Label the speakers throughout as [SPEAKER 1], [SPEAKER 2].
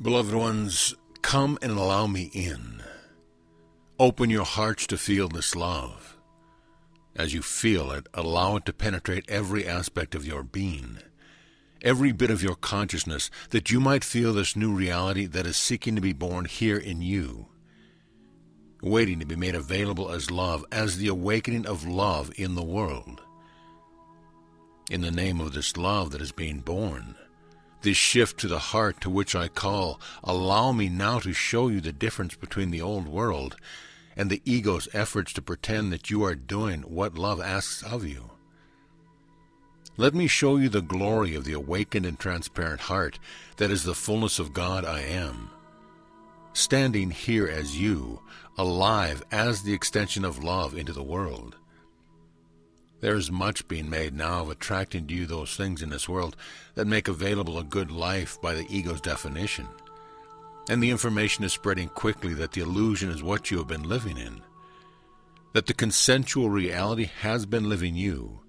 [SPEAKER 1] Beloved ones, come and allow me in. Open your hearts to feel this love. As you feel it, allow it to penetrate every aspect of your being, every bit of your consciousness, that you might feel this new reality that is seeking to be born here in you, waiting to be made available as love, as the awakening of love in the world. In the name of this love that is being born, this shift to the heart to which I call, allow me now to show you the difference between the old world and the ego's efforts to pretend that you are doing what love asks of you. Let me show you the glory of the awakened and transparent heart that is the fullness of God I am, standing here as you, alive as the extension of love into the world. There is much being made now of attracting to you those things in this world that make available a good life by the ego's definition. And the information is spreading quickly that the illusion is what you have been living in, that the consensual reality has been living you,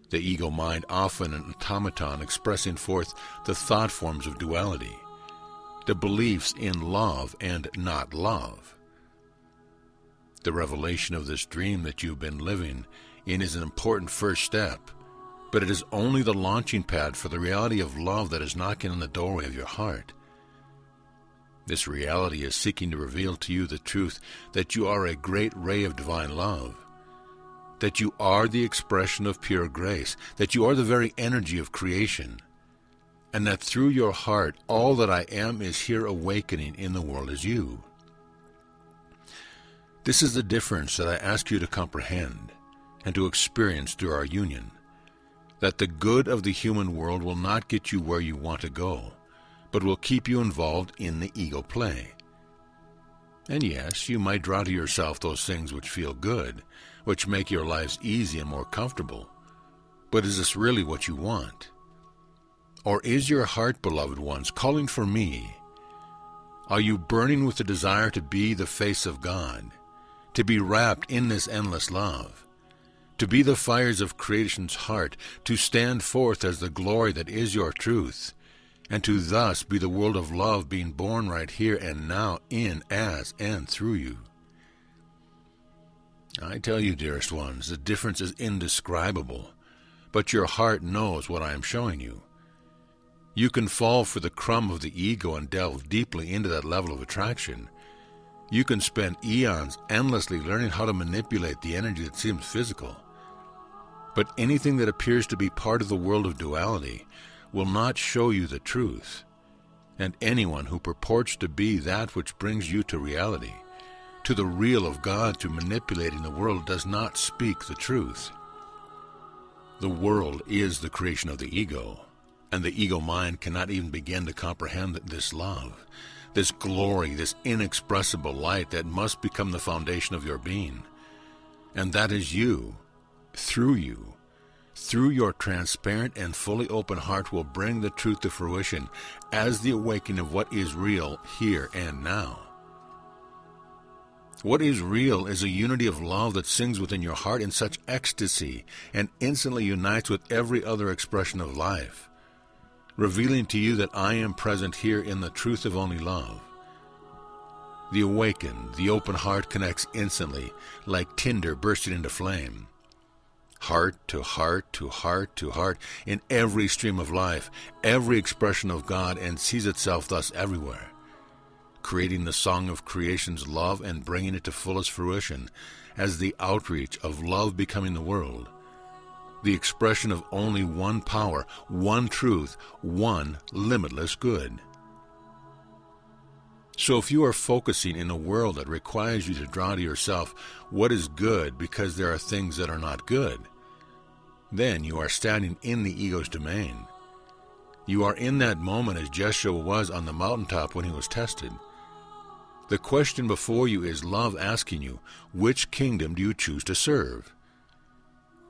[SPEAKER 1] the ego mind often an automaton expressing forth the thought forms of duality, the beliefs in love and not love. The revelation of this dream that you've been living in is an important first step, but it is only the launching pad for the reality of love that is knocking on the doorway of your heart. This reality is seeking to reveal to you the truth that you are a great ray of divine love, that you are the expression of pure grace, that you are the very energy of creation, and that through your heart all that I am is here awakening in the world as you. This is the difference that I ask you to comprehend and to experience through our union, that the good of the human world will not get you where you want to go, but will keep you involved in the ego play. And yes, you might draw to yourself those things which feel good, which make your lives easy and more comfortable. But is this really what you want? Or is your heart, beloved ones, calling for me? Are you burning with the desire to be the face of God, to be wrapped in this endless love, to be the fires of creation's heart, to stand forth as the glory that is your truth, and to thus be the world of love being born right here and now in, as, and through you? I tell you, dearest ones, the difference is indescribable, but your heart knows what I am showing you. You can fall for the crumb of the ego and delve deeply into that level of attraction. You can spend eons endlessly learning how to manipulate the energy that seems physical. But anything that appears to be part of the world of duality will not show you the truth. And anyone who purports to be that which brings you to reality, to the real of God through manipulating the world, does not speak the truth. The world is the creation of the ego, and the ego mind cannot even begin to comprehend this love, this glory, this inexpressible light that must become the foundation of your being. And that is you, through you, through your transparent and fully open heart, will bring the truth to fruition as the awakening of what is real here and now. What is real is a unity of love that sings within your heart in such ecstasy and instantly unites with every other expression of life, revealing to you that I am present here in the truth of only love. The awakened, the open heart connects instantly, like tinder bursting into flame. Heart to heart to heart to heart, in every stream of life, every expression of God, and sees itself thus everywhere, creating the song of creation's love and bringing it to fullest fruition as the outreach of love becoming the world, the expression of only one power, one truth, one limitless good. So if you are focusing in a world that requires you to draw to yourself what is good because there are things that are not good, then you are standing in the ego's domain. You are in that moment as Jeshua was on the mountaintop when he was tested. The question before you is love asking you, which kingdom do you choose to serve?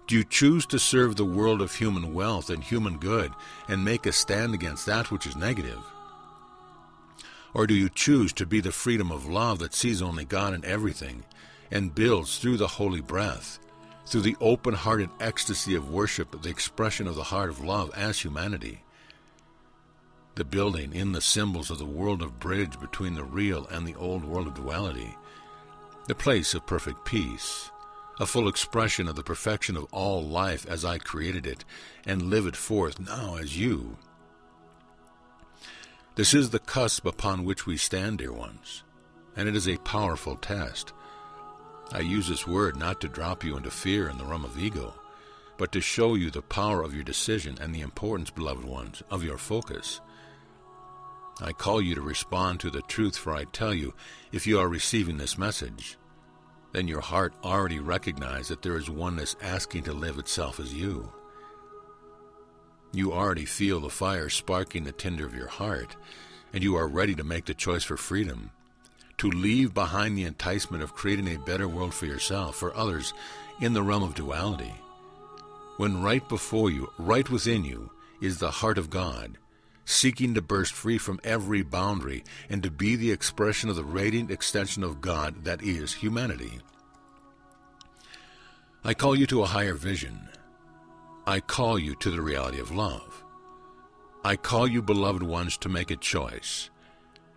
[SPEAKER 1] Do you choose to serve the world of human wealth and human good and make a stand against that which is negative? Or do you choose to be the freedom of love that sees only God in everything and builds through the holy breath, through the open-hearted ecstasy of worship, the expression of the heart of love as humanity? the building in the symbols of the world of bridge between the real and the old world of duality, the place of perfect peace, a full expression of the perfection of all life as I created it and live it forth now as you. This is the cusp upon which we stand, dear ones, and it is a powerful test. I use this word not to drop you into fear in the realm of ego, but to show you the power of your decision and the importance, beloved ones, of your focus. I call you to respond to the truth, for I tell you, if you are receiving this message, then your heart already recognizes that there is oneness asking to live itself as you. You already feel the fire sparking the tinder of your heart, and you are ready to make the choice for freedom, to leave behind the enticement of creating a better world for yourself, for others, in the realm of duality. When right before you, right within you, is the heart of God, seeking to burst free from every boundary and to be the expression of the radiant extension of God that is humanity. I call you to a higher vision. I call you to the reality of love. I call you, beloved ones, to make a choice,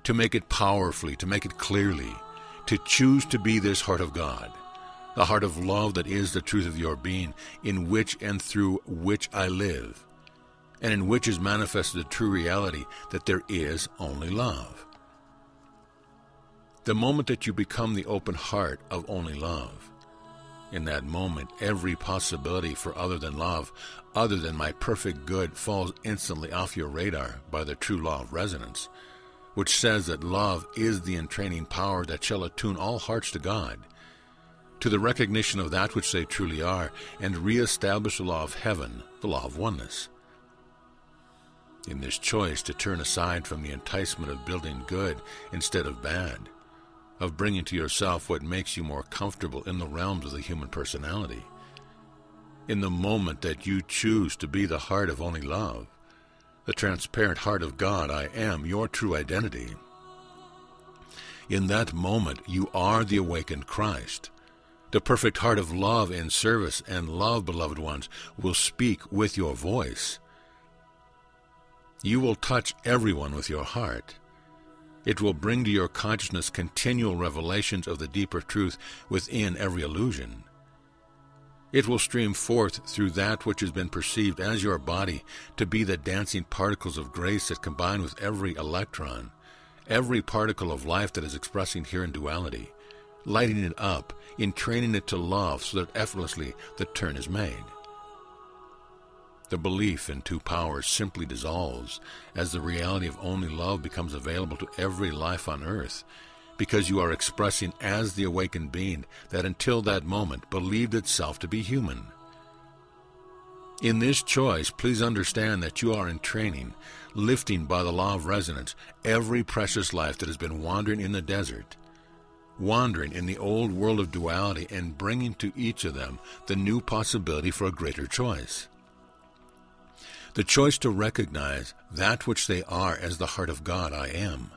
[SPEAKER 1] to make it powerfully, to make it clearly, to choose to be this heart of God, the heart of love that is the truth of your being, in which and through which I live, and in which is manifested the true reality that there is only love. The moment that you become the open heart of only love, in that moment every possibility for other than love, other than my perfect good, falls instantly off your radar by the true law of resonance, which says that love is the entraining power that shall attune all hearts to God, to the recognition of that which they truly are, and re-establish the law of heaven, the law of oneness. In this choice to turn aside from the enticement of building good instead of bad, of bringing to yourself what makes you more comfortable in the realms of the human personality, in the moment that you choose to be the heart of only love, the transparent heart of God, I am, your true identity. In that moment you are the awakened Christ. The perfect heart of love and service and love, beloved ones, will speak with your voice. You will touch everyone with your heart. It will bring to your consciousness continual revelations of the deeper truth within every illusion. It will stream forth through that which has been perceived as your body to be the dancing particles of grace that combine with every electron, every particle of life that is expressing here in duality, lighting it up, entraining it to love so that effortlessly the turn is made. The belief in two powers simply dissolves as the reality of only love becomes available to every life on earth, because you are expressing as the awakened being that until that moment believed itself to be human. In this choice, please understand that you are in training, lifting by the law of resonance every precious life that has been wandering in the desert, wandering in the old world of duality, and bringing to each of them the new possibility for a greater choice. The choice to recognize that which they are as the heart of God, I am,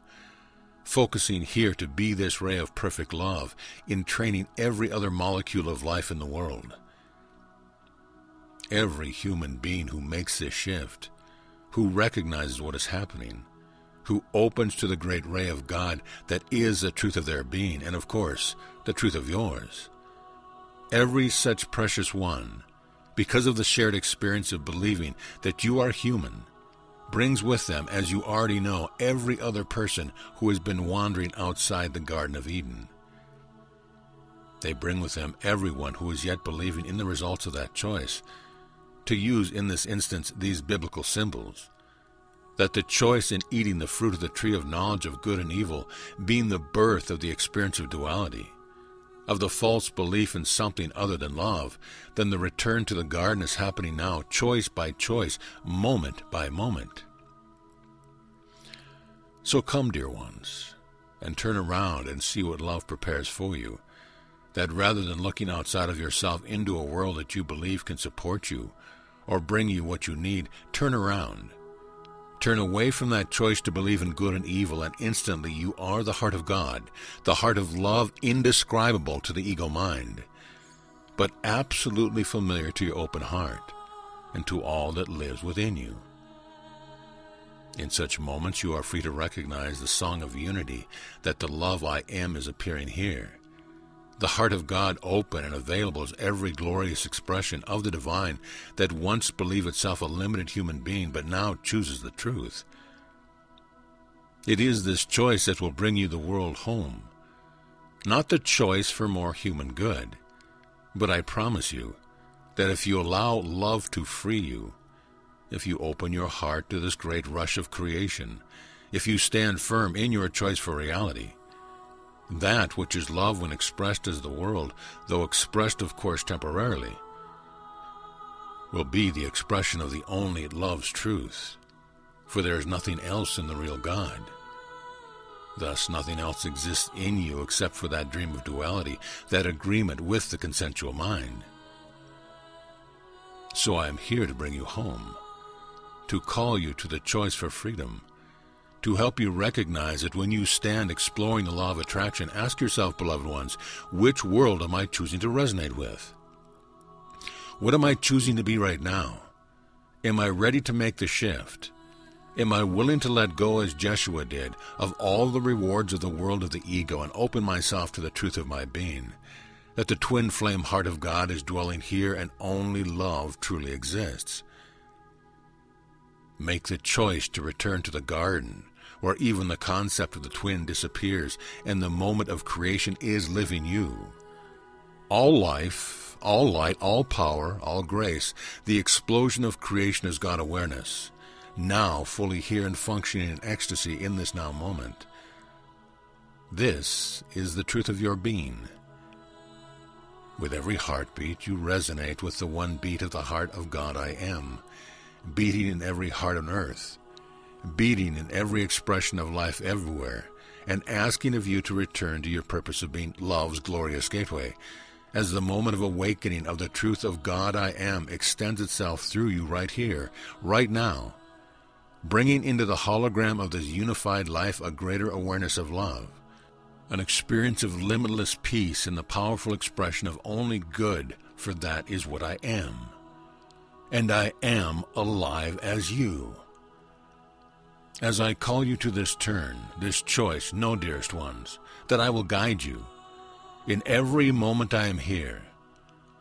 [SPEAKER 1] focusing here to be this ray of perfect love in training every other molecule of life in the world. Every human being who makes this shift, who recognizes what is happening, who opens to the great ray of God that is the truth of their being, and of course, the truth of yours. Every such precious one, because of the shared experience of believing that you are human, brings with them, as you already know, every other person who has been wandering outside the Garden of Eden. They bring with them everyone who is yet believing in the results of that choice, to use in this instance these biblical symbols, that the choice in eating the fruit of the tree of knowledge of good and evil being the birth of the experience of duality, of the false belief in something other than love, then the return to the garden is happening now, choice by choice, moment by moment. So come, dear ones, and turn around and see what love prepares for you, that rather than looking outside of yourself into a world that you believe can support you or bring you what you need, turn around. Turn away from that choice to believe in good and evil, and instantly you are the heart of God, the heart of love indescribable to the ego mind, but absolutely familiar to your open heart and to all that lives within you. In such moments, you are free to recognize the song of unity that the love I am is appearing here. The heart of God open and available as every glorious expression of the divine that once believed itself a limited human being but now chooses the truth. It is this choice that will bring you the world home. Not the choice for more human good, but I promise you that if you allow love to free you, if you open your heart to this great rush of creation, if you stand firm in your choice for reality, that which is love when expressed as the world, though expressed of course temporarily, will be the expression of the only love's truth, for there is nothing else in the real God. Thus nothing else exists in you except for that dream of duality, that agreement with the consensual mind. So I am here to bring you home, to call you to the choice for freedom, to help you recognize that when you stand exploring the law of attraction, ask yourself, beloved ones, which world am I choosing to resonate with? What am I choosing to be right now? Am I ready to make the shift? Am I willing to let go, as Jeshua did, of all the rewards of the world of the ego and open myself to the truth of my being, that the twin flame heart of God is dwelling here and only love truly exists? Make the choice to return to the garden, where even the concept of the twin disappears and the moment of creation is living you. All life, all light, all power, all grace, the explosion of creation is God awareness, now fully here and functioning in ecstasy in this now moment. This is the truth of your being. With every heartbeat, you resonate with the one beat of the heart of God I am, beating in every heart on earth, beating in every expression of life everywhere, and asking of you to return to your purpose of being love's glorious gateway, as the moment of awakening of the truth of God I am extends itself through you right here, right now, bringing into the hologram of this unified life a greater awareness of love, an experience of limitless peace in the powerful expression of only good, for that is what I am. And I am alive as you. As I call you to this turn, this choice, know, dearest ones, that I will guide you. In every moment I am here.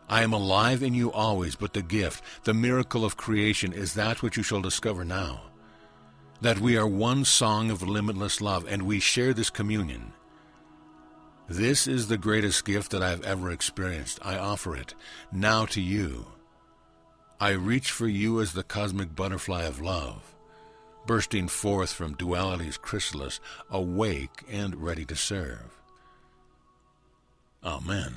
[SPEAKER 1] I am alive in you always, but the gift, the miracle of creation is that which you shall discover now. That we are one song of limitless love, and we share this communion. This is the greatest gift that I have ever experienced. I offer it now to you. I reach for you as the cosmic butterfly of love, bursting forth from duality's chrysalis, awake and ready to serve. Amen.